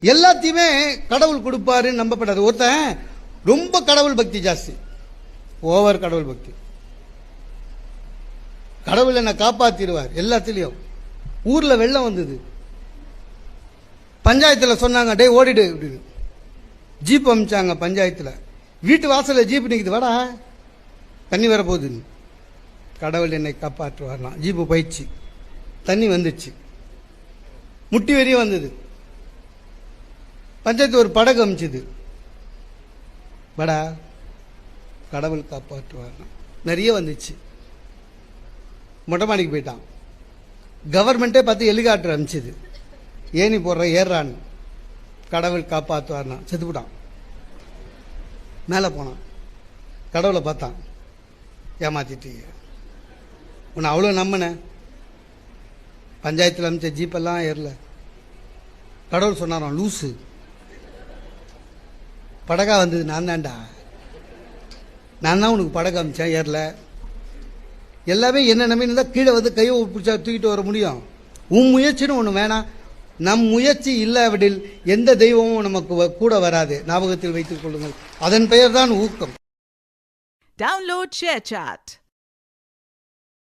எல்லாத்தையுமே கடவுள் கொடுப்பாருன்னு நம்பப்படாது. ஒருத்தன் ரொம்ப கடவுள் பக்தி ஜாஸ்தி, ஓவர் கடவுள் பக்தி. கடவுள் என்ன காப்பாத்திடுவார் எல்லாத்திலையும். ஊர்ல வெள்ளம் வந்தது, பஞ்சாயத்துல சொன்னாங்க டே ஓடிடு அப்படின்னு. ஜீப் அமிச்சாங்க பஞ்சாயத்துல. வீட்டு வாசல்ல ஜீப் நிக்குது, வாடா தண்ணி வரப்போகுது. கடவுள் என்னை காப்பாற்றுவார்னா ஜீப்பு போயிடுச்சு, தண்ணி வந்துச்சு, முட்டி வரையும் வந்தது. பஞ்சாயத்து ஒரு படகு அமிச்சுது, வாடா கடவுள் காப்பாற்றுவார்னா நிறைய வந்துச்சு. மொட்டை மாடிக்கு போயிட்டான். கவர்மெண்டே பார்த்து ஹெலிகாப்டர் அமிச்சுது, ஏணி போடுற ஏறான்னு. கடவுள் காப்பாற்றுவார்னா செத்துவிட்டான். மேலே போனான், கடவுளை பார்த்தான், ஏமாத்திட்டீங்க, உன்னை அவ்வளோ நம்பினேன். பஞ்சாயத்தில் அமிச்ச ஜீப்பெல்லாம் ஏறல. கடவுள் சொன்னாராம், லூசு, படகா வந்தது நான் தான்டா, நான் தான் உனக்கு படகு அமிச்சேன், ஏறல. எல்லாமே என்ன நம்பின்னு தான் கீழே வந்து கையை பிடிச்சா தூக்கிட்டு வர முடியும். உன் முயற்சின்னு ஒன்று வேணாம். நம் முயற்சி இல்லாவிடில் எந்த தெய்வமும் நமக்கு கூட வராது. ஞாபகத்தில் வைத்துக் கொள்ளுங்கள். அதன் பெயர் தான் ஊக்கம். Download ShareChat.